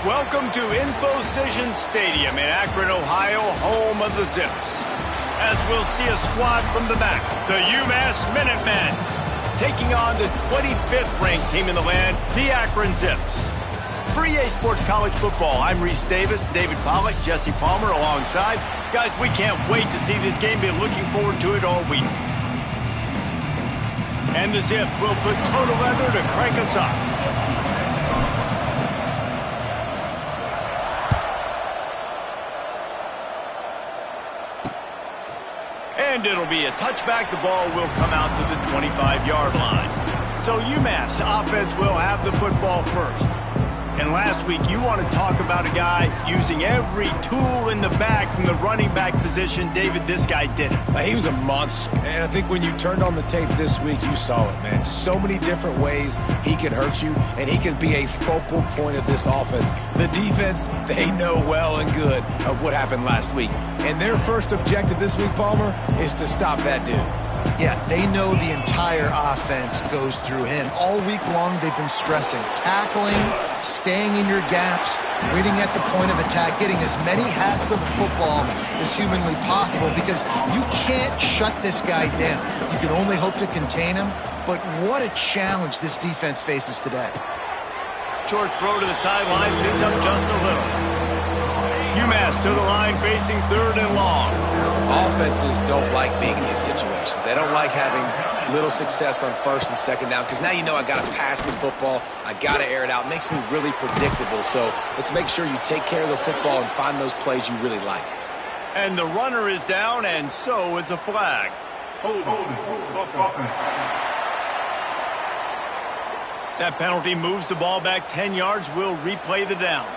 Welcome to Infocision Stadium in Akron, Ohio, home of the Zips. As we'll see a squad from the back, the UMass Minutemen, taking on the 25th ranked team in the land, the Akron Zips. For EA Sports College Football, I'm Reese Davis, David Pollack, Jesse Palmer alongside. Guys, we can't wait to see this game. Been looking forward to it all week. And the Zips will put total leather to crank us up. And it'll be a touchback. The ball will come out to the 25-yard line. So UMass offense will have the football first. And last week, you want to talk about a guy using every tool in the bag from the running back position. David, this guy did it. He was a monster. And I think when you turned on the tape this week, you saw it, man. So many different ways he can hurt you, and he can be a focal point of this offense. The defense, they know well and good of what happened last week. And their first objective this week, Palmer, is to stop that dude. Yeah, they know the entire offense goes through him. All week long, they've been stressing tackling, staying in your gaps, waiting at the point of attack, getting as many hats to the football as humanly possible, because you can't shut this guy down. You can only hope to contain him, but what a challenge this defense faces today. Short throw to the sideline, picks up just a little. UMass to the line, facing third and long. Offenses don't like being in these situations. They don't like having little success on first and second down, because now you know I got to pass the football, I got to air it out. It makes me really predictable. So let's make sure you take care of the football and find those plays you really like. And the runner is down, and so is a flag. That penalty moves the ball back 10 yards. We'll replay the down.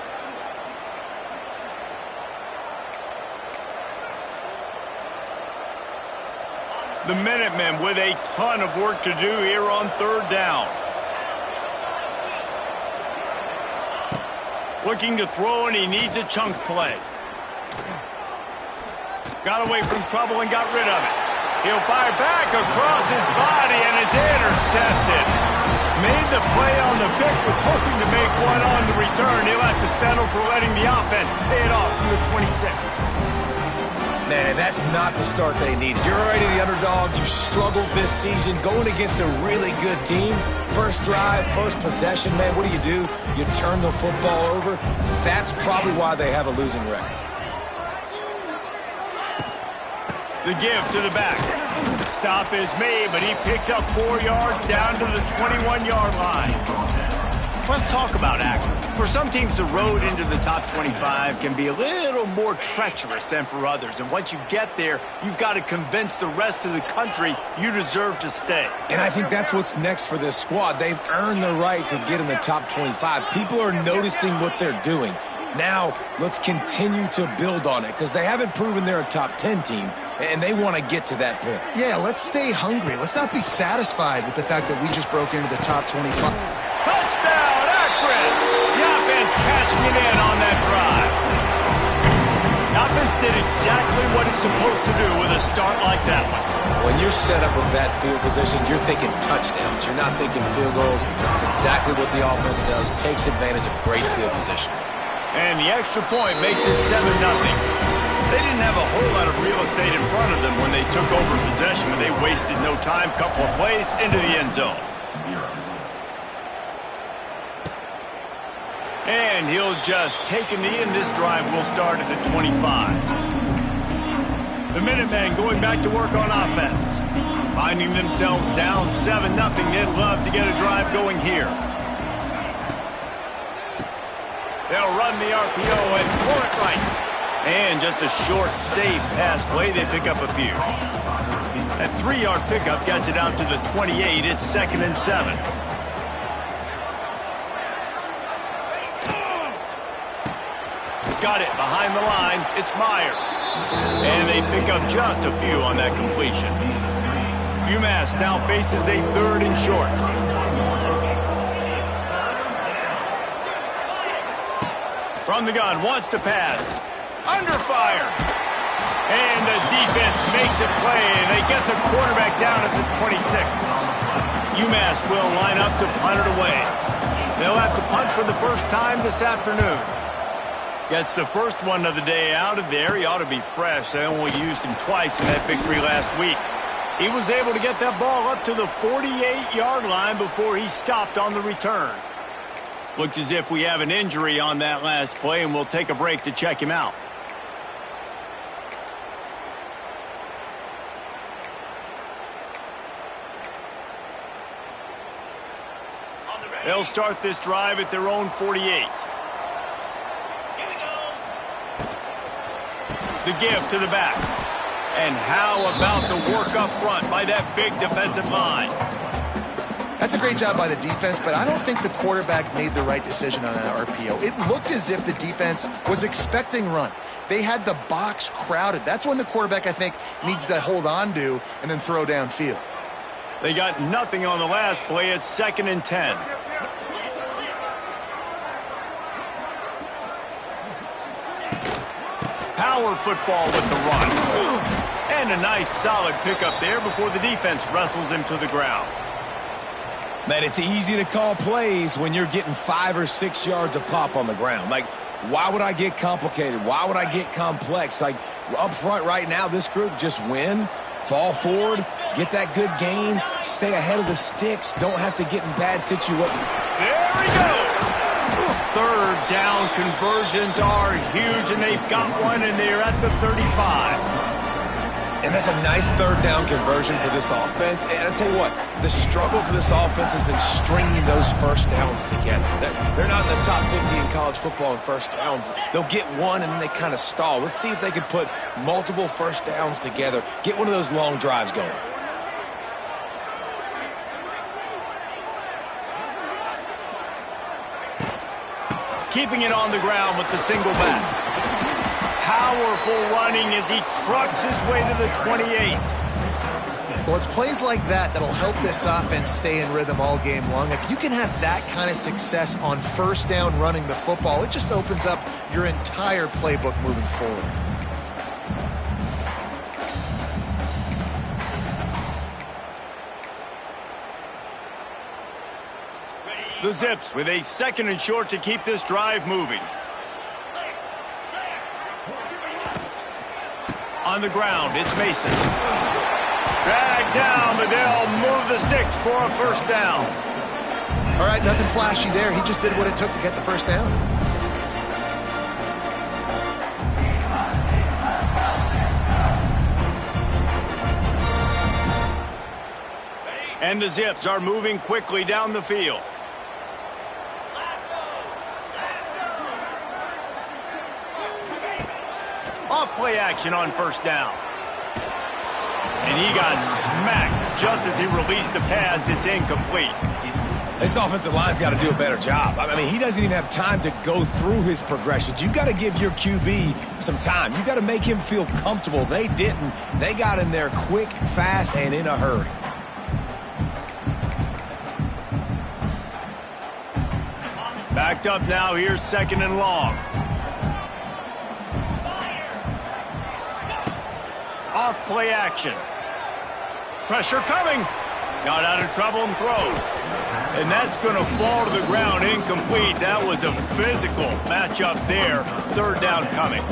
The Minutemen with a ton of work to do here on third down. Looking to throw, and he needs a chunk play. Got away from trouble and got rid of it. He'll fire back across his body, and it's intercepted. Made the play on the pick, was hoping to make one on the return. He'll have to settle for letting the offense pay it off from the 26. Man, that's not the start they needed. You're already the underdog. You struggled this season going against a really good team. First drive, first possession, man, what do? You turn the football over. That's probably why they have a losing record. The give to the back. Stop is made, but he picks up 4 yards down to the 21-yard line. Let's talk about Akron. For some teams, the road into the top 25 can be a little more treacherous than for others. And once you get there, you've got to convince the rest of the country you deserve to stay. And I think that's what's next for this squad. They've earned the right to get in the top 25. People are noticing what they're doing. Now, let's continue to build on it, because they haven't proven they're a top 10 team, and they want to get to that point. Yeah, let's stay hungry. Let's not be satisfied with the fact that we just broke into the top 25. Touchdown, Akron! The offense cashing it in on that drive. The offense did exactly what it's supposed to do with a start like that one. When you're set up with that field position, you're thinking touchdowns. You're not thinking field goals. It's exactly what the offense does. Takes advantage of great field position. And the extra point makes it 7-0. They didn't have a whole lot of real estate in front of them when they took over possession, but they wasted no time. Couple of plays into the end zone. And he'll just take a knee, and this drive will start at the 25. The Minutemen going back to work on offense. Finding themselves down 7-0. They'd love to get a drive going here. They'll run the RPO and pull it right. And just a short, safe pass play. They pick up a few. That 3-yard pickup gets it out to the 28. It's 2nd and 7. Got it behind the line. It's Myers. And they pick up just a few on that completion. UMass now faces a 3rd and short. From the gun, wants to pass. Under fire. And the defense makes it play, and they get the quarterback down at the 26. UMass will line up to punt it away. They'll have to punt for the first time this afternoon. Gets the first one of the day out of there. He ought to be fresh. They only used him twice in that victory last week. He was able to get that ball up to the 48-yard line before he stopped on the return. Looks as if we have an injury on that last play, and we'll take a break to check him out. They'll start this drive at their own 48. The give to the back. And how about the work up front by that big defensive line? That's a great job by the defense, but I don't think the quarterback made the right decision on that RPO. It looked as if the defense was expecting run. They had the box crowded. That's when the quarterback, I think, needs to hold on to and then throw downfield. They got nothing on the last play. It's 2nd and 10. Power football with the run. And a nice solid pickup there before the defense wrestles him to the ground. Man, it's easy to call plays when you're getting 5 or 6 yards a pop on the ground. Like, why would I get complicated? Why would I get complex? Like, up front right now, this group just win, fall forward, get that good gain, stay ahead of the sticks, don't have to get in bad situations. There he goes. Third down conversions are huge, and they've got one, and they're at the 35. And that's a nice third down conversion for this offense. And I'll tell you what, the struggle for this offense has been stringing those first downs together. They're not in the top 50 in college football in first downs. They'll get one, and then they kind of stall. Let's see if they can put multiple first downs together, get one of those long drives going. Keeping it on the ground with the single back. Powerful running as he trucks his way to the 28. Well, it's plays like that that'll help this offense stay in rhythm all game long. If you can have that kind of success on first down running the football, it just opens up your entire playbook moving forward. The Zips with a 2nd and short to keep this drive moving. On the ground, it's Mason. Dragged down, but they'll move the sticks for a first down. All right, nothing flashy there. He just did what it took to get the first down. And the Zips are moving quickly down the field. Off-play action on first down. And he got smacked just as he released the pass. It's incomplete. This offensive line's got to do a better job. I mean, he doesn't even have time to go through his progressions. You got to give your QB some time. You got to make him feel comfortable. They didn't. They got in there quick, fast, and in a hurry. Backed up now. Here's 2nd and long. Off-play action. Pressure coming. Got out of trouble and throws. And that's going to fall to the ground incomplete. That was a physical matchup there. 3rd down coming.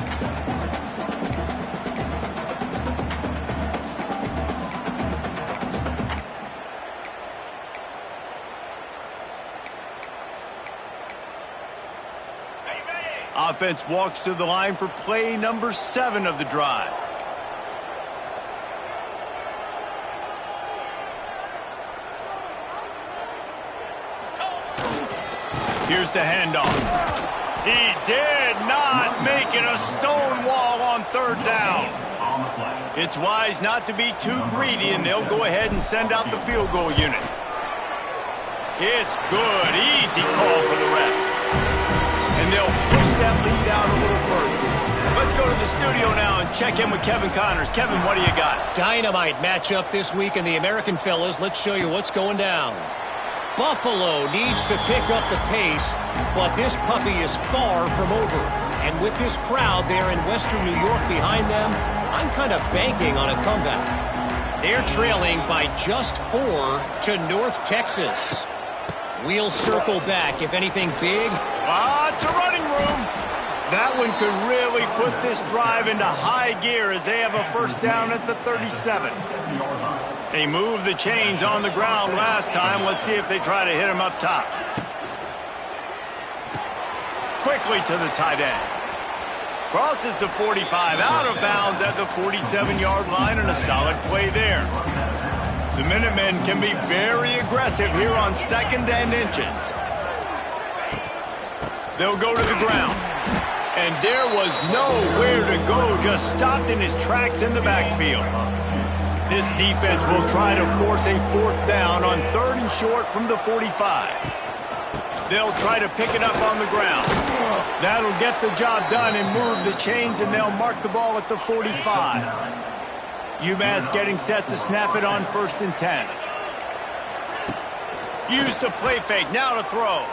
Offense walks to the line for play number 7 of the drive. Here's the handoff. He did not make it a stone wall on 3rd down. It's wise not to be too greedy, and they'll go ahead and send out the field goal unit. It's good. Easy call for the refs. And they'll push that lead out a little further. Let's go to the studio now and check in with Kevin Connors. Kevin, what do you got? Dynamite matchup this week in the American Fellas. Let's show you what's going down. Buffalo needs to pick up the pace, but this puppy is far from over. And with this crowd there in Western New York behind them, I'm kind of banking on a comeback. They're trailing by just 4 to North Texas. We'll circle back if anything big. Lots of running room. That one could really put this drive into high gear as they have a first down at the 37. They moved the chains on the ground last time. Let's see if they try to hit him up top. Quickly to the tight end. Crosses the 45, out of bounds at the 47-yard line, and a solid play there. The Minutemen can be very aggressive here on 2nd and inches. They'll go to the ground. And there was nowhere to go, just stopped in his tracks in the backfield. This defense will try to force a 4th down on 3rd and short from the 45. They'll try to pick it up on the ground. That'll get the job done and move the chains, and they'll mark the ball at the 45. UMass getting set to snap it on 1st and 10. Use the play fake, now to throw.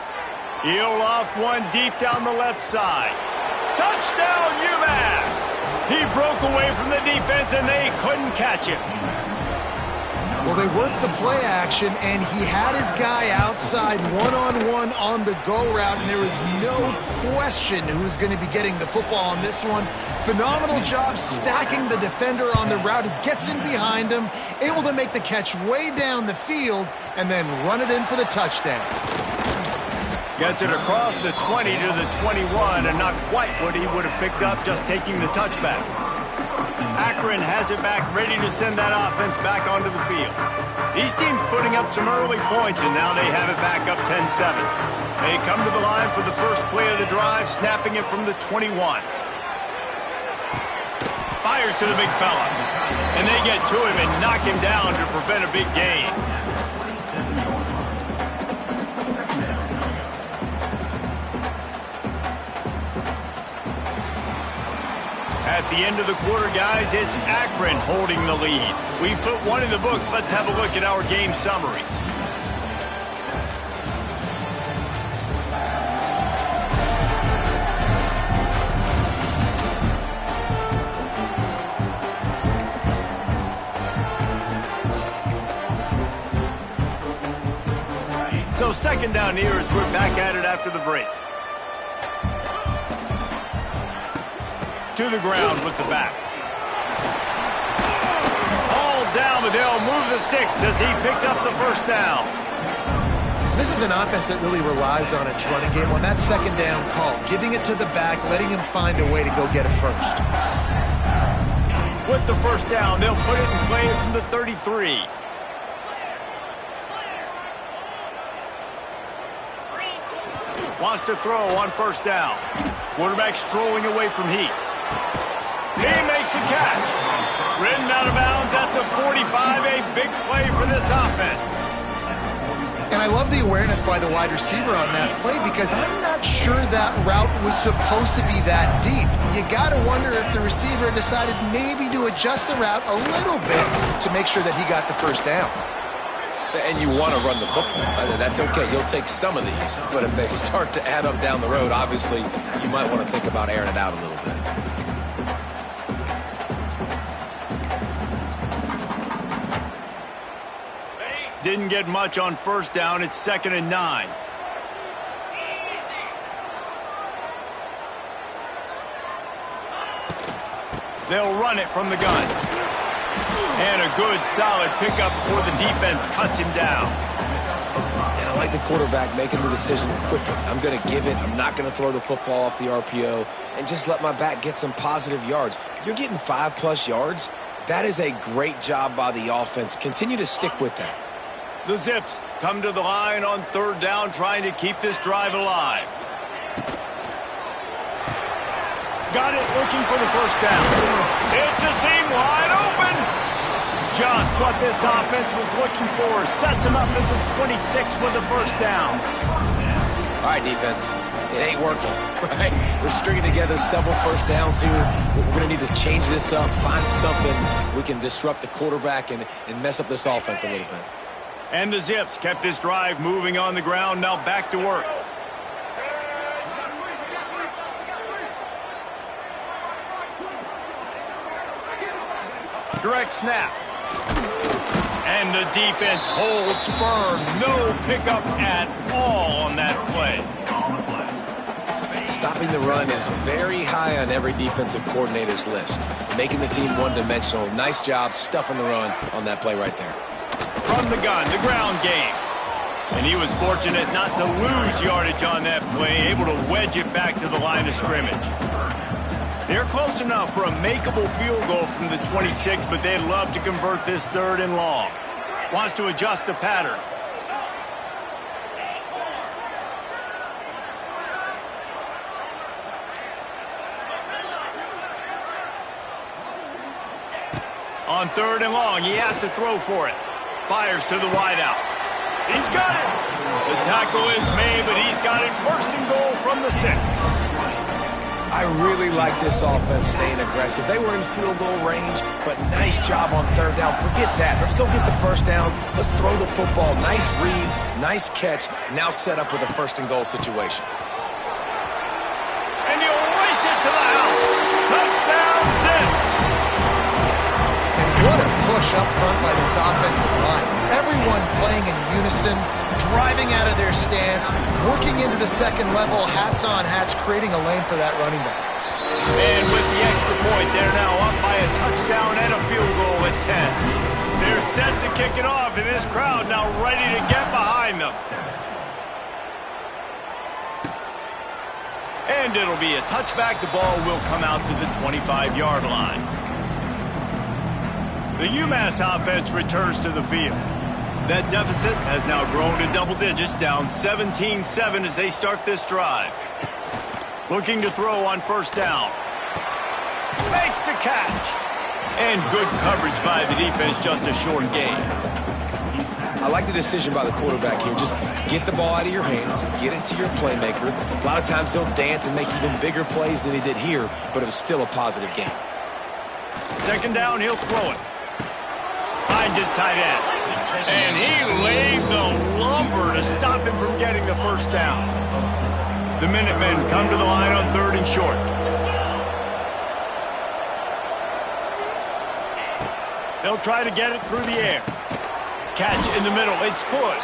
He'll loft one deep down the left side. Touchdown, UMass! He broke away from the defense, and they couldn't catch him. Well, they worked the play action, and he had his guy outside one-on-one on the go route, and there was no question who was going to be getting the football on this one. Phenomenal job stacking the defender on the route. He gets in behind him, able to make the catch way down the field, and then run it in for the touchdown. Gets it across the 20 to the 21, and not quite what he would have picked up just taking the touchback. Akron has it back, ready to send that offense back onto the field. These teams putting up some early points, and now they have it back up 10-7. They come to the line for the first play of the drive, snapping it from the 21. Fires to the big fella, and they get to him and knock him down to prevent a big gain. At the end of the quarter, guys, it's Akron holding the lead. We've put one in the books. Let's have a look at our game summary. So 2nd down here as we're back at it after the break. To the ground with the back. All down, but they'll move the sticks as he picks up the first down. This is an offense that really relies on its running game. On that 2nd down call, giving it to the back, letting him find a way to go get a first. With the first down, they'll put it in play from the 33. Wants to throw on 1st down. Quarterback strolling away from heat. He makes a catch. Ridden out of bounds at the 45. A big play for this offense. And I love the awareness by the wide receiver on that play, because I'm not sure that route was supposed to be that deep. You got to wonder if the receiver decided maybe to adjust the route a little bit to make sure that he got the first down. And you want to run the football. That's okay. You'll take some of these. But if they start to add up down the road, obviously, you might want to think about airing it out a little bit. Didn't get much on 1st down. It's 2nd and 9. They'll run it from the gun. And a good, solid pickup before the defense cuts him down. And I like the quarterback making the decision quickly. I'm going to give it. I'm not going to throw the football off the RPO and just let my back get some positive yards. You're getting 5+ yards. That is a great job by the offense. Continue to stick with that. The Zips come to the line on 3rd down, trying to keep this drive alive. Got it, looking for the first down. It's a seam wide open. Just what this offense was looking for. Sets him up at the 26 with the first down. All right, defense. It ain't working, right? We're stringing together several first downs here. We're going to need to change this up, find something we can disrupt the quarterback and mess up this offense a little bit. And the Zips kept this drive moving on the ground. Now back to work. Direct snap. And the defense holds firm. No pickup at all on that play. Stopping the run is very high on every defensive coordinator's list. Making the team one-dimensional. Nice job stuffing the run on that play right there. From the gun, the ground game. And he was fortunate not to lose yardage on that play, able to wedge it back to the line of scrimmage. They're close enough for a makeable field goal from the 26, but they'd love to convert this 3rd and long. Wants to adjust the pattern. On 3rd and long, he has to throw for it. Fires to the wideout. He's got it. The tackle is made, but he's got it 1st and goal from the 6. I really like this offense staying aggressive. They were in field goal range, but nice job on 3rd down. Forget that. Let's go get the 1st down. Let's throw the football. Nice read, nice catch. Now set up with a 1st and goal situation. And he'll race it to the house. Touchdown, Zips. What a push up front by this offensive line. Everyone playing in unison, driving out of their stance, working into the 2nd level, hats on hats, creating a lane for that running back. And with the extra point, they're now up by a touchdown and a field goal at 10. They're set to kick it off, and this crowd now ready to get behind them. And it'll be a touchback. The ball will come out to the 25-yard line. The UMass offense returns to the field. That deficit has now grown to double digits, down 17-7 as they start this drive. Looking to throw on 1st down. Makes the catch. And good coverage by the defense, just a short gain. I like the decision by the quarterback here. Just get the ball out of your hands, get it to your playmaker. A lot of times he'll dance and make even bigger plays than he did here, but it was still a positive game. 2nd down, he'll throw it. Finds his tight end. And he laid the lumber to stop him from getting the 1st down. The Minutemen come to the line on 3rd and short. They'll try to get it through the air. Catch in the middle. It's good.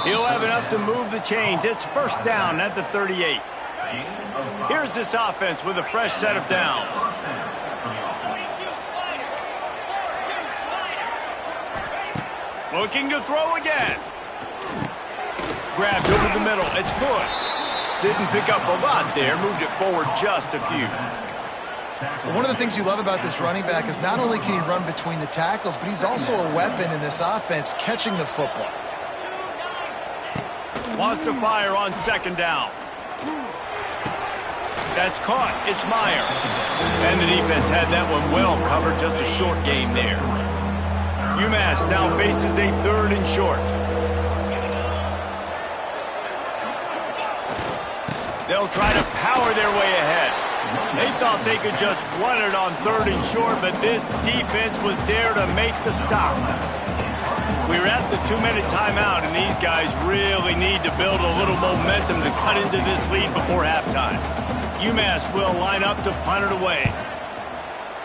He'll have enough to move the chains. It's 1st down at the 38. Here's this offense with a fresh set of downs. Looking to throw again. Grabbed over the middle. It's good. Didn't pick up a lot there. Moved it forward just a few. One of the things you love about this running back is not only can he run between the tackles, but he's also a weapon in this offense, catching the football. Wants to fire on 2nd down. That's caught. It's Meyer. And the defense had that one well covered. Just a short game there. UMass now faces a 3rd and short. They'll try to power their way ahead. They thought they could just run it on 3rd and short, but this defense was there to make the stop. We're at the 2-minute timeout, and these guys really need to build a little momentum to cut into this lead before halftime. UMass will line up to punt it away.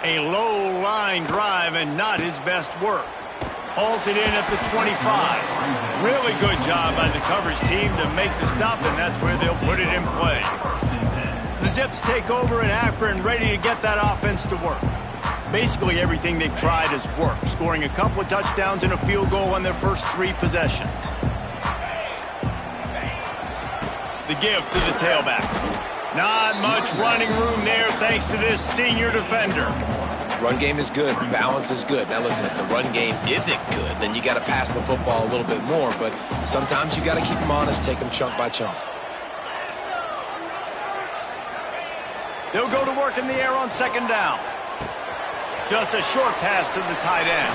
A low line drive and not his best work. Hauls it in at the 25. Really good job by the coverage team to make the stop, and that's where they'll put it in play. The Zips take over in Akron, ready to get that offense to work. Basically everything they've tried has worked, scoring a couple of touchdowns and a field goal on their first 3 possessions. The give to the tailback. Not much running room there thanks to this senior defender. Run game is good. Balance is good. Now listen, if the run game isn't good, then you got to pass the football a little bit more. But sometimes you got to keep them honest, take them chunk by chunk. They'll go to work in the air on 2nd down. Just a short pass to the tight end.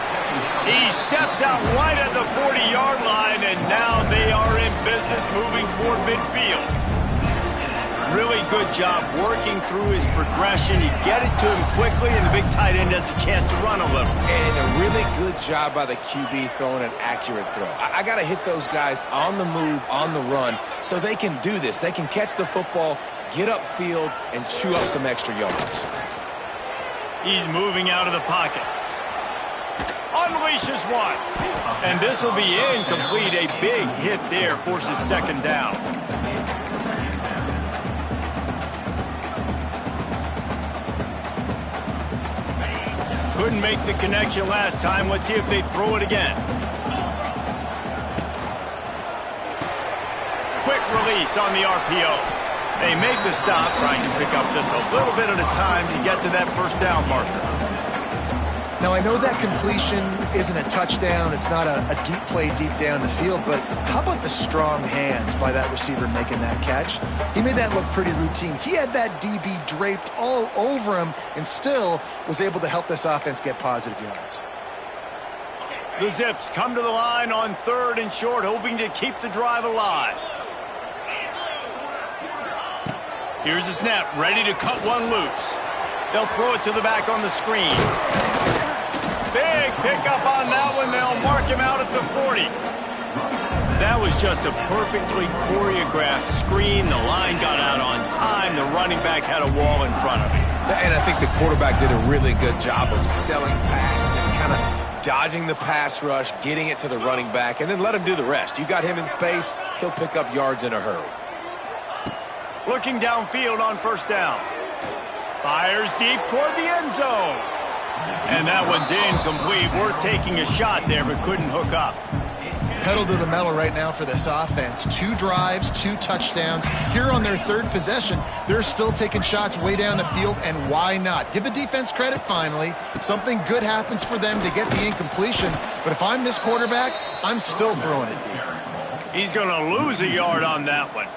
He steps out right at the 40-yard line, and now they are in business moving toward midfield. Really good job working through his progression. He get it to him quickly, and the big tight end has a chance to run a little. And a really good job by the QB throwing an accurate throw. I got to hit those guys on the move, on the run, so they can do this. They can catch the football, get upfield, and chew up some extra yards. He's moving out of the pocket. Unleashes one. And this will be incomplete. A big hit there forces 2nd down. couldn't make the connection last time. Let's see if they throw it again. Quick release on the RPO. They make the stop, trying to pick up just a little bit at a time to get to that first down marker. Now, I know that completion isn't a touchdown. It's not a deep play deep down the field, but how about the strong hands by that receiver making that catch? He made that look pretty routine. He had that DB draped all over him and still was able to help this offense get positive yards. The Zips come to the line on 3rd and short, hoping to keep the drive alive. Here's the snap, ready to cut one loose. They'll throw it to the back on the screen. Big pickup on that one. They'll mark him out at the 40. That was just a perfectly choreographed screen. The line got out on time. The running back had a wall in front of him. And I think the quarterback did a really good job of selling past and kind of dodging the pass rush, getting it to the running back, and then let him do the rest. You got him in space, he'll pick up yards in a hurry. Looking downfield on 1st down. Fires deep toward the end zone. And that one's incomplete. We're taking a shot there, but couldn't hook up. Pedal to the metal right now for this offense. 2 drives, 2 touchdowns. Here on their 3rd possession, they're still taking shots way down the field, and why not? Give the defense credit finally. Something good happens for them to get the incompletion, but if I'm this quarterback, I'm still throwing it deep. He's going to lose a yard on that one.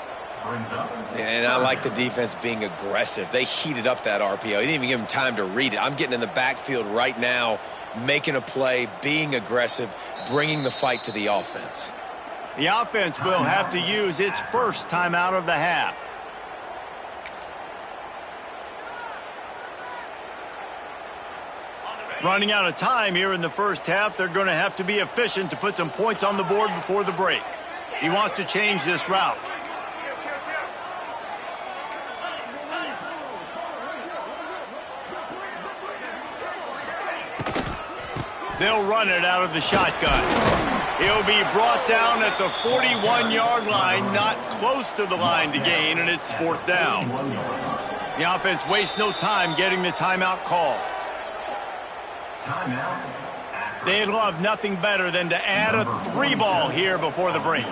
And I like the defense being aggressive. They heated up that RPO. He didn't even give him time to read it. I'm getting in the backfield right now, making a play, being aggressive, bringing the fight to the offense. The offense will have to use its first timeout of the half. Running out of time here in the first half. They're going to have to be efficient to put some points on the board before the break. He wants to change this route. They'll run it out of the shotgun. He'll be brought down at the 41-yard line, not close to the line to gain, and it's 4th down. The offense wastes no time getting the timeout call. They'd love nothing better than to add a 3-ball here before the break.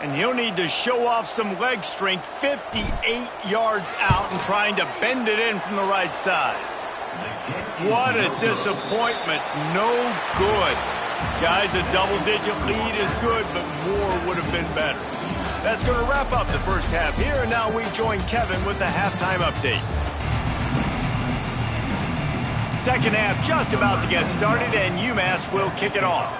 And he'll need to show off some leg strength 58 yards out and trying to bend it in from the right side. What a disappointment. No good. Guys, a double-digit lead is good, but more would have been better. That's going to wrap up the first half here, and now we join Kevin with the halftime update. Second half just about to get started, and UMass will kick it off.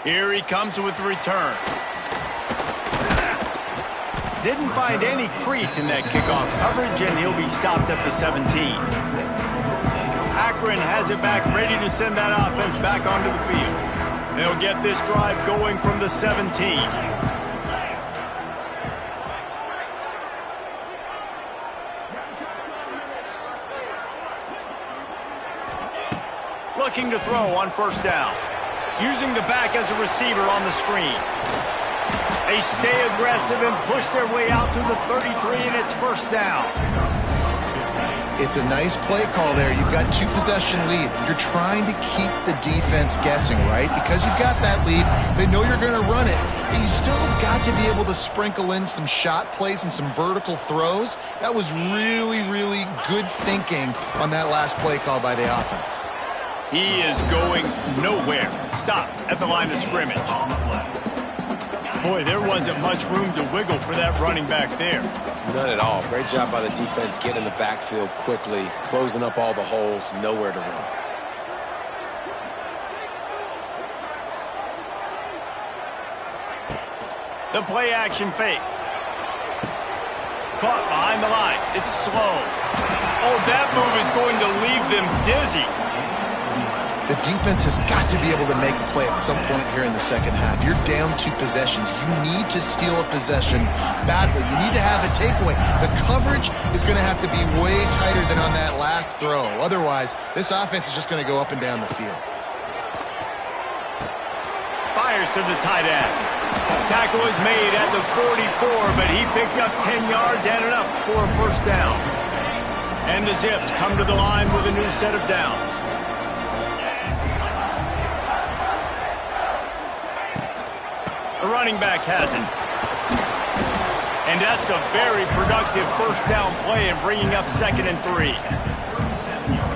Here he comes with the return. Didn't find any crease in that kickoff coverage, and he'll be stopped at the 17. Akron has it back, ready to send that offense back onto the field. They'll get this drive going from the 17. Looking to throw on 1st down. Using the back as a receiver on the screen. They stay aggressive and push their way out to the 33, and it's 1st down. It's a nice play call there. You've got 2-possession lead. You're trying to keep the defense guessing, right? Because you've got that lead, they know you're going to run it, but you still have got to be able to sprinkle in some shot plays and some vertical throws. That was really, really good thinking on that last play call by the offense. He is going nowhere. Stop at the line of scrimmage. Boy, there wasn't much room to wiggle for that running back there. None at all. Great job by the defense getting in the backfield quickly, closing up all the holes, nowhere to run. The play action fake. Caught behind the line. It's slow. Oh, that move is going to leave them dizzy. The defense has got to be able to make a play at some point here in the second half. You're down 2 possessions. You need to steal a possession badly. You need to have a takeaway. The coverage is going to have to be way tighter than on that last throw. Otherwise, this offense is just going to go up and down the field. Fires to the tight end. Tackle is made at the 44, but he picked up 10 yards and enough for a 1st down. And the Zips come to the line with a new set of downs. The running back has it. And that's a very productive first down play in bringing up 2nd and 3.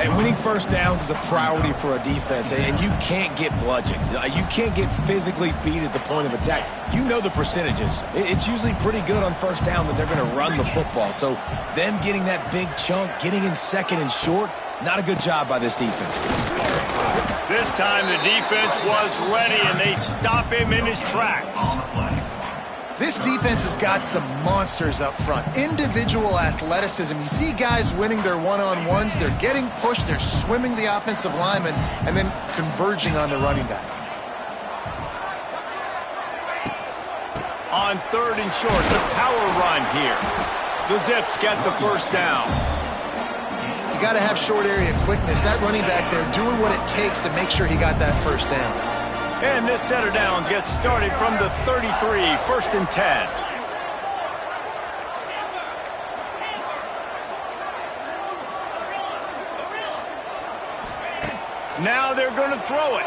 And winning first downs is a priority for a defense, and you can't get bludgeoned. You can't get physically beat at the point of attack. You know the percentages. It's usually pretty good on first down that they're going to run the football. So them getting that big chunk, getting in 2nd and short, not a good job by this defense. This time the defense was ready, and they stop him in his tracks. This defense has got some monsters up front. Individual athleticism. You see guys winning their one-on-ones. They're getting pushed. They're swimming the offensive lineman and then converging on the running back. On 3rd and short, the power run here. The Zips get the first down. You got to have short area quickness. That running back there doing what it takes to make sure he got that first down. And this set of downs gets started from the 33, 1st and 10. Now they're going to throw it.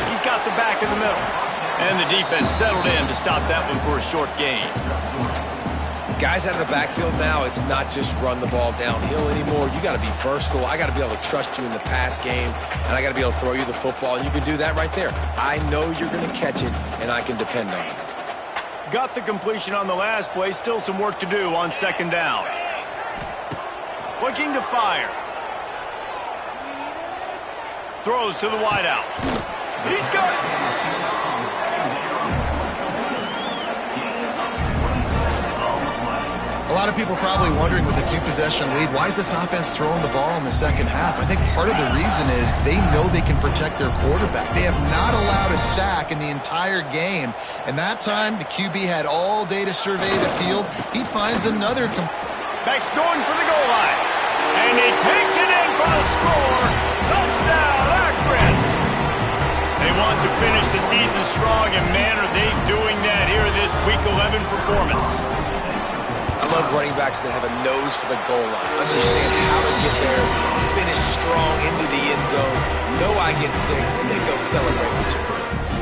He's got the back in the middle. And the defense settled in to stop that one for a short gain. Guys out of the backfield now, it's not just run the ball downhill anymore. You got to be versatile. I got to be able to trust you in the pass game, and I got to be able to throw you the football, and you can do that right there. I know you're going to catch it, and I can depend on it. Got the completion on the last play. Still some work to do on 2nd down. Looking to fire. Throws to the wideout. He's got it. A lot of people probably wondering with the 2-possession lead, why is this offense throwing the ball in the second half? I think part of the reason is they know they can protect their quarterback. They have not allowed a sack in the entire game. And that time, the QB had all day to survey the field. He finds another. Back's going for the goal line. And he takes it in for a score. Touchdown, Akron. They want to finish the season strong, and man, are they doing that here in this Week 11 performance. I love running backs that have a nose for the goal line. Understand how to get there, finish strong into the end zone, know I get 6, and then go celebrate with your buddies.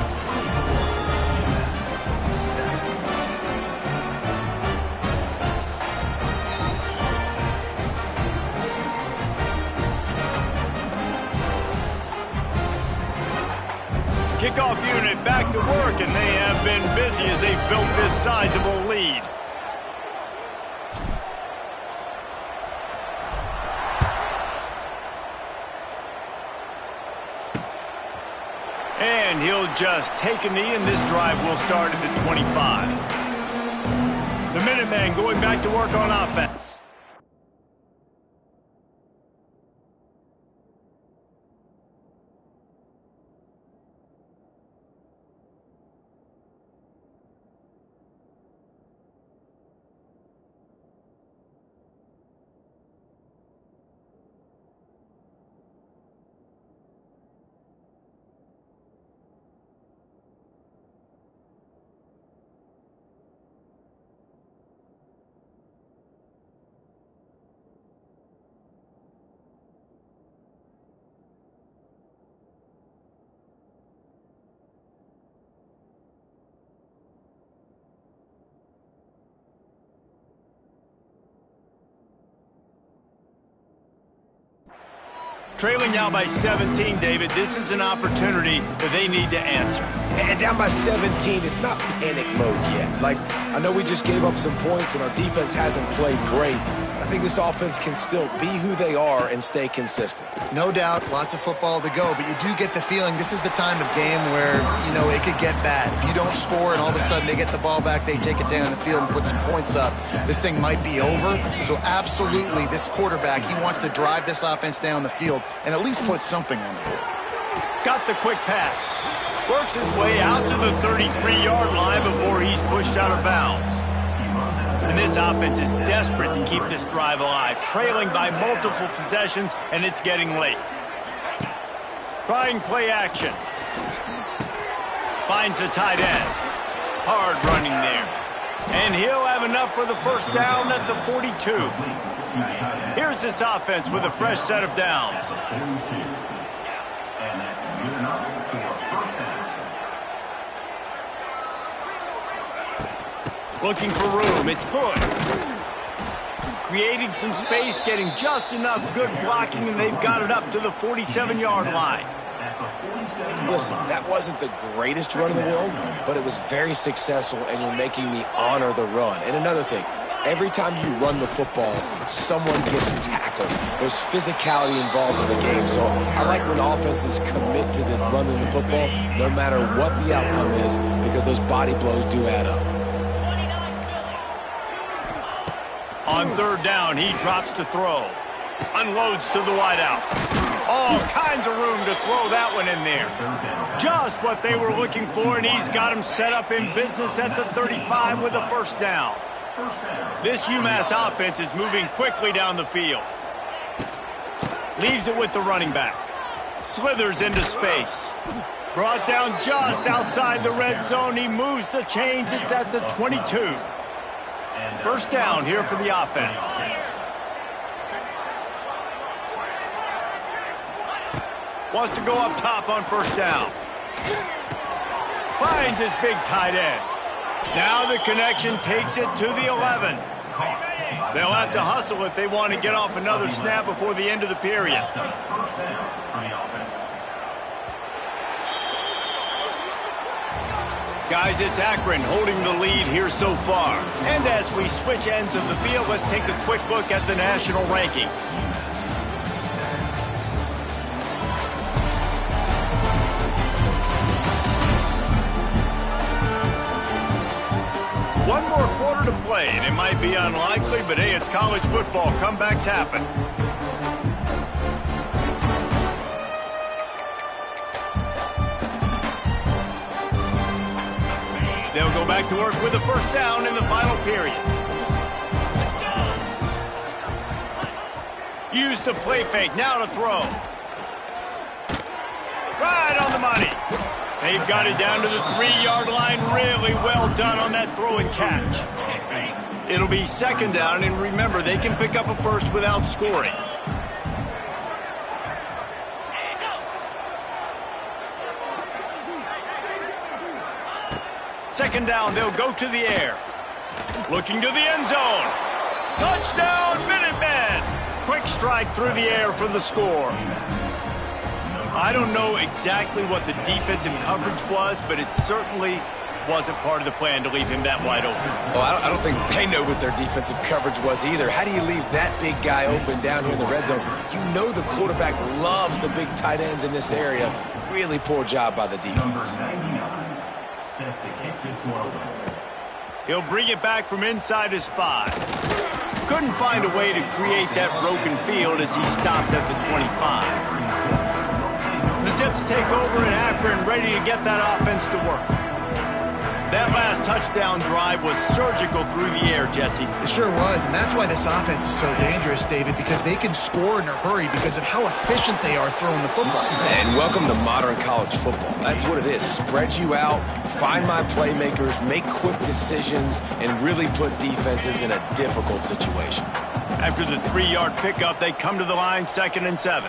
Kickoff unit back to work, and they have been busy as they've built this sizable lead. And he'll just take a knee, and this drive will start at the 25. The Minutemen going back to work on offense. Trailing now by 17, David. This is an opportunity that they need to answer. And down by 17, it's not panic mode yet. Like, I know we just gave up some points and our defense hasn't played great. I think this offense can still be who they are and stay consistent. No doubt, lots of football to go, but you do get the feeling this is the time of game where, you know, it could get bad. If you don't score and all of a sudden they get the ball back, they take it down the field and put some points up, this thing might be over. So absolutely, this quarterback, he wants to drive this offense down the field and at least put something on the board. Got the quick pass. Works his way out to the 33-yard line before he's pushed out of bounds. And this offense is desperate to keep this drive alive, trailing by multiple possessions, and it's getting late. Trying play action. Finds the tight end. Hard running there. And he'll have enough for the first down at the 42. Here's this offense with a fresh set of downs. And that's good enough for first down. Looking for room. It's Hood. Creating some space, getting just enough good blocking, and they've got it up to the 47-yard line. Listen, that wasn't the greatest run in the world, but it was very successful, and you're making me honor the run. And another thing, every time you run the football, someone gets tackled. There's physicality involved in the game, so I like when offenses commit to the running the football, no matter what the outcome is, because those body blows do add up. On third down, he drops to throw. Unloads to the wideout. All kinds of room to throw that one in there. Just what they were looking for, and he's got him set up in business at the 35 with a first down. This UMass offense is moving quickly down the field. Leaves it with the running back. Slithers into space. Brought down just outside the red zone. He moves the chains. It's at the 22. First down here for the offense. Wants to go up top on first down. Finds his big tight end. Now the connection takes it to the 11. They'll have to hustle if they want to get off another snap before the end of the period. Guys, it's Akron holding the lead here so far. And as we switch ends of the field, let's take a quick look at the national rankings. One more quarter to play, and it might be unlikely, but hey, it's college football. Comebacks happen. They'll go back to work with a first down in the final period. Use the play fake, now to throw. Right on the money. They've got it down to the 3-yard line. Really well done on that throw and catch. It'll be second down, and remember, they can pick up a first without scoring. Second down, they'll go to the air. Looking to the end zone. Touchdown, Minutemen! Quick strike through the air for the score. I don't know exactly what the defensive coverage was, but it certainly wasn't part of the plan to leave him that wide open. Well, I don't think they know what their defensive coverage was either. How do you leave that big guy open down here in the red zone? You know the quarterback loves the big tight ends in this area. Really poor job by the defense. He'll bring it back from inside his 5. Couldn't find a way to create that broken field as he stopped at the 25. The Zips take over in Akron, ready to get that offense to work. That last touchdown drive was surgical through the air, Jesse. It sure was, and that's why this offense is so dangerous, David, because they can score in a hurry because of how efficient they are throwing the football. And welcome to modern college football. That's what it is. Spread you out, find my playmakers, make quick decisions, and really put defenses in a difficult situation. After the 3-yard pickup, they come to the line, 2nd and 7.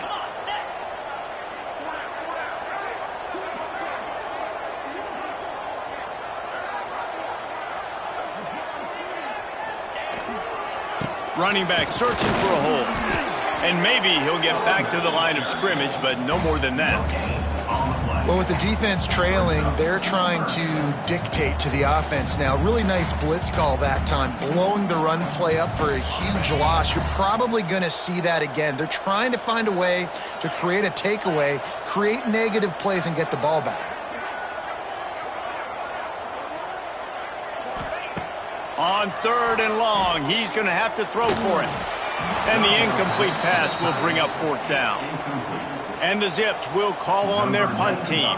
Running back searching for a hole. And maybe he'll get back to the line of scrimmage, but no more than that. Well, with the defense trailing, they're trying to dictate to the offense now. Really nice blitz call that time, blowing the run play up for a huge loss. You're probably going to see that again. They're trying to find a way to create a takeaway, create negative plays, and get the ball back. On 3rd and long, he's going to have to throw for it. And the incomplete pass will bring up 4th down. And the Zips will call on their punt team.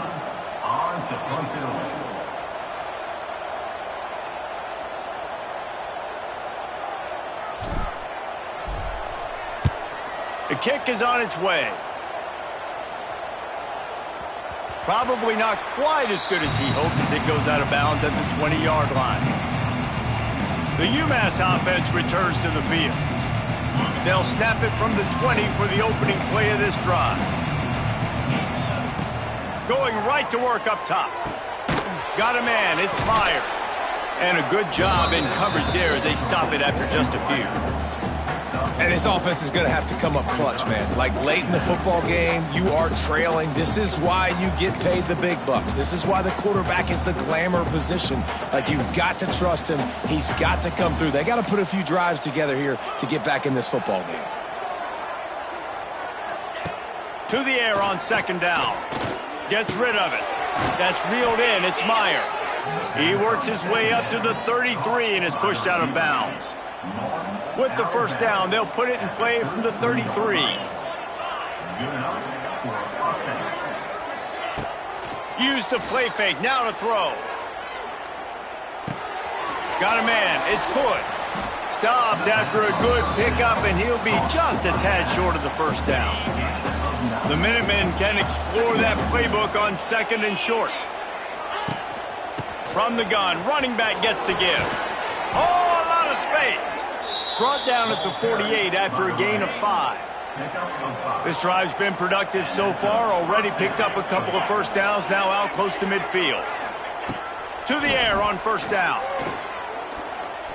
The kick is on its way. Probably not quite as good as he hoped as it goes out of bounds at the 20-yard line. The UMass offense returns to the field. They'll snap it from the 20 for the opening play of this drive. Going right to work up top. Got a man, it's Myers. And a good job in coverage there as they stop it after just a few. And his offense is going to have to come up clutch, man. Like late in the football game, you are trailing. This is why you get paid the big bucks. This is why the quarterback is the glamour position. Like, you've got to trust him. He's got to come through. They got to put a few drives together here to get back in this football game. To the air on second down. Gets rid of it. That's reeled in. It's Meyer. He works his way up to the 33 and is pushed out of bounds. With the first down, they'll put it in play from the 33. Use the play fake. Now to throw. Got a man. It's Hood. Stopped after a good pickup, and he'll be just a tad short of the first down. The Minutemen can explore that playbook on second and short. From the gun, running back gets to give. Oh, a lot of space. Brought down at the 48 after a gain of 5. This drive's been productive so far. Already picked up a couple of first downs, now out close to midfield. To the air on first down.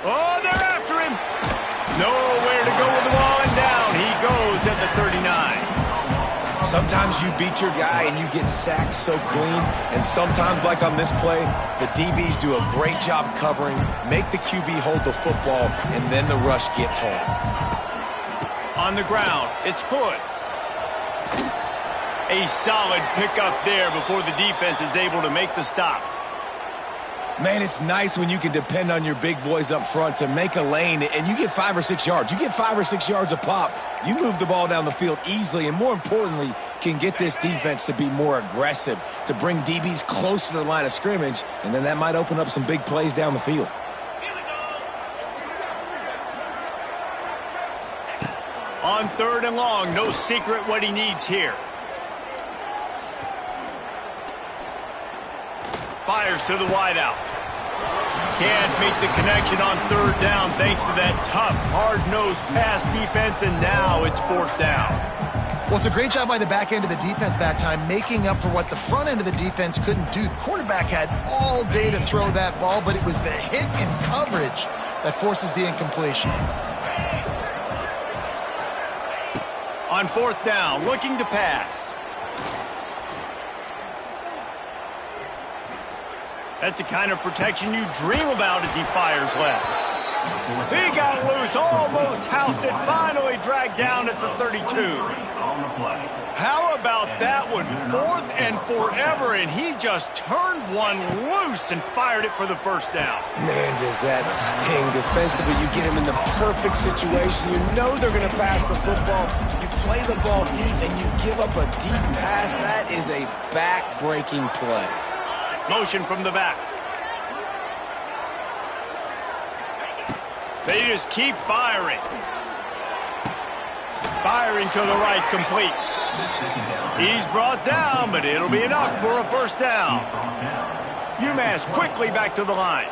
Oh, they're after him. Nowhere to go with the ball, and down he goes at the 39. Sometimes you beat your guy and you get sacked so clean, and sometimes, like on this play, the DBs do a great job covering, make the QB hold the football, and then the rush gets home. On the ground, it's Hood. A solid pickup there before the defense is able to make the stop. Man, it's nice when you can depend on your big boys up front to make a lane, and you get 5 or 6 yards. You get 5 or 6 yards a pop. You move the ball down the field easily, and more importantly, can get this defense to be more aggressive, to bring DBs close to the line of scrimmage, and then that might open up some big plays down the field. On third and long, no secret what he needs here. Fires to the wideout. Can't make the connection on third down thanks to that tough, hard-nosed pass defense, and now it's fourth down. Well, it's a great job by the back end of the defense that time, making up for what the front end of the defense couldn't do. The quarterback had all day to throw that ball, but it was the hit and coverage that forces the incompletion. On fourth down, looking to pass. That's the kind of protection you dream about as he fires left. He got loose, almost housed it, finally dragged down at the 32. How about that one? Fourth and forever, and he just turned one loose and fired it for the first down. Man, does that sting defensively. You get him in the perfect situation. You know they're going to pass the football. You play the ball deep, and you give up a deep pass. That is a back-breaking play. Motion from the back. They just keep firing. Firing to the right, complete. He's brought down, but it'll be enough for a first down. UMass quickly back to the line.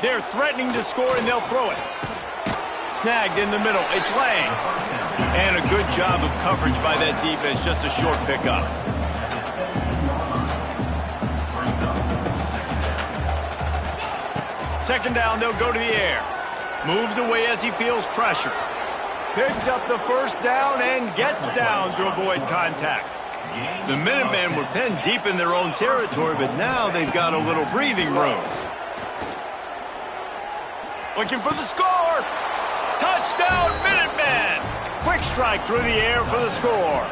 They're threatening to score, and they'll throw it. Snagged in the middle. It's Lang. And a good job of coverage by that defense. Just a short pickup. Second down, they'll go to the air. Moves away as he feels pressure. Picks up the first down and gets down to avoid contact. The Minutemen were pinned deep in their own territory, but now they've got a little breathing room. Looking for the score. Touchdown, Minutemen! Quick strike through the air for the score.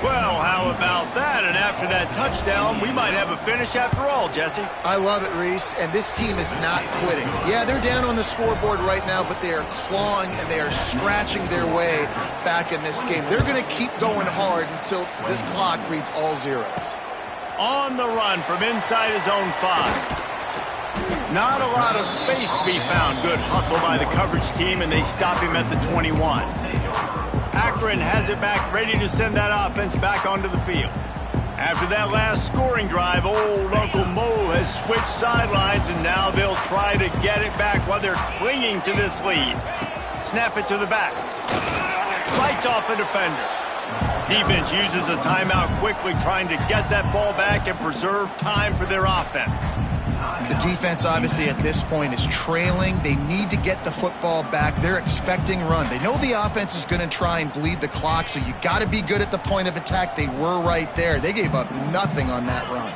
Well, how about that? And after that touchdown, we might have a finish after all, Jesse. I love it, Reese, and this team is not quitting. Yeah, they're down on the scoreboard right now, but they are clawing and they are scratching their way back in this game. They're going to keep going hard until this clock reads all zeros. On the run from inside his own 5. Not a lot of space to be found. Good hustle by the coverage team, and they stop him at the 21. Akron has it back, ready to send that offense back onto the field. After that last scoring drive, old Uncle Mo has switched sidelines, and now they'll try to get it back while they're clinging to this lead. Snap it to the back. Fights off a defender. Defense uses a timeout quickly, trying to get that ball back and preserve time for their offense. The defense, obviously, at this point is trailing. They need to get the football back. They're expecting run. They know the offense is going to try and bleed the clock, so you got to be good at the point of attack. They were right there. They gave up nothing on that run.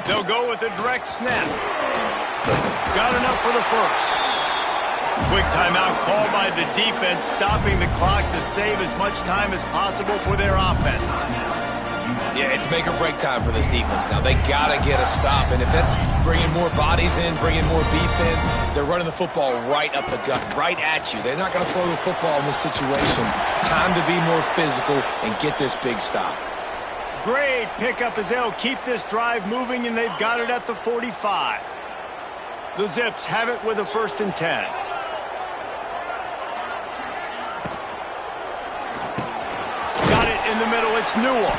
They'll go with a direct snap. Got enough for the first. Quick timeout called by the defense, stopping the clock to save as much time as possible for their offense. Yeah, it's make or break time for this defense now. They got to get a stop, and if that's bringing more bodies in, bringing more beef in, they're running the football right up the gut, right at you. They're not going to throw the football in this situation. Time to be more physical and get this big stop. Great pickup as they'll keep this drive moving, and they've got it at the 45. The Zips have it with a 1st and 10. In the middle, it's Newell.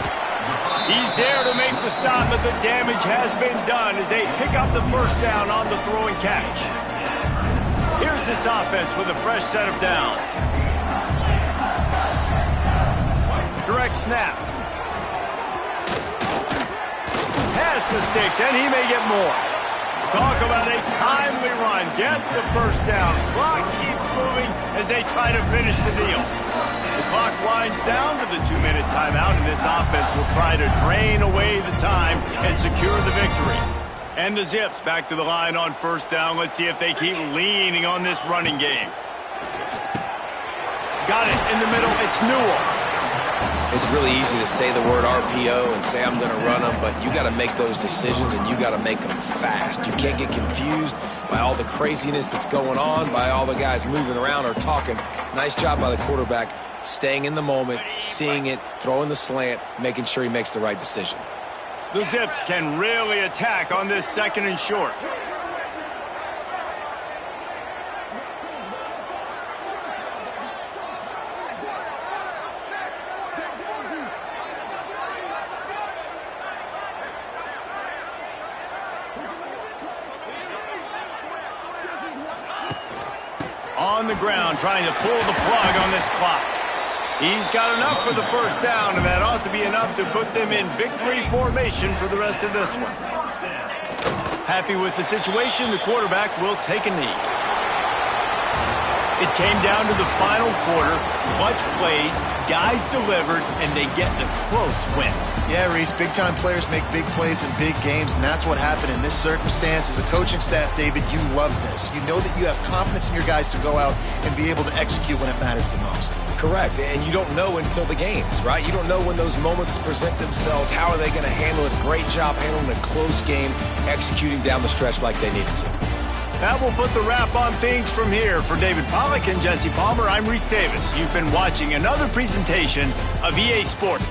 He's there to make the stop, but the damage has been done as they pick up the first down on the throw and catch. Here's this offense with a fresh set of downs. Direct snap. Pass the sticks, and he may get more. Talk about a timely run. Gets the first down. Clock keeps moving as they try to finish the deal. The clock winds down to the 2-minute timeout, and this offense will try to drain away the time and secure the victory. And the Zips back to the line on 1st down. Let's see if they keep leaning on this running game. Got it in the middle. It's Newell. It's really easy to say the word RPO and say I'm going to run them, but you got to make those decisions, and you got to make them fast. You can't get confused by all the craziness that's going on, by all the guys moving around or talking. Nice job by the quarterback, staying in the moment, seeing it, throwing the slant, making sure he makes the right decision. The Zips can really attack on this 2nd and short. On the ground, trying to pull the plug on this clock. He's got enough for the first down, and that ought to be enough to put them in victory formation for the rest of this one. Happy with the situation, the quarterback will take a knee. It came down to the final quarter, clutch plays, guys delivered, and they get the close win. Yeah, Reese, big-time players make big plays in big games, and that's what happened in this circumstance. As a coaching staff, David, you love this. You know that you have confidence in your guys to go out and be able to execute when it matters the most. Correct, and you don't know until the games, right? You don't know when those moments present themselves. How are they going to handle it? Great job handling a close game, executing down the stretch like they needed to. That will put the wrap on things from here. For David Pollack and Jesse Palmer, I'm Reese Davis. You've been watching another presentation of EA Sports.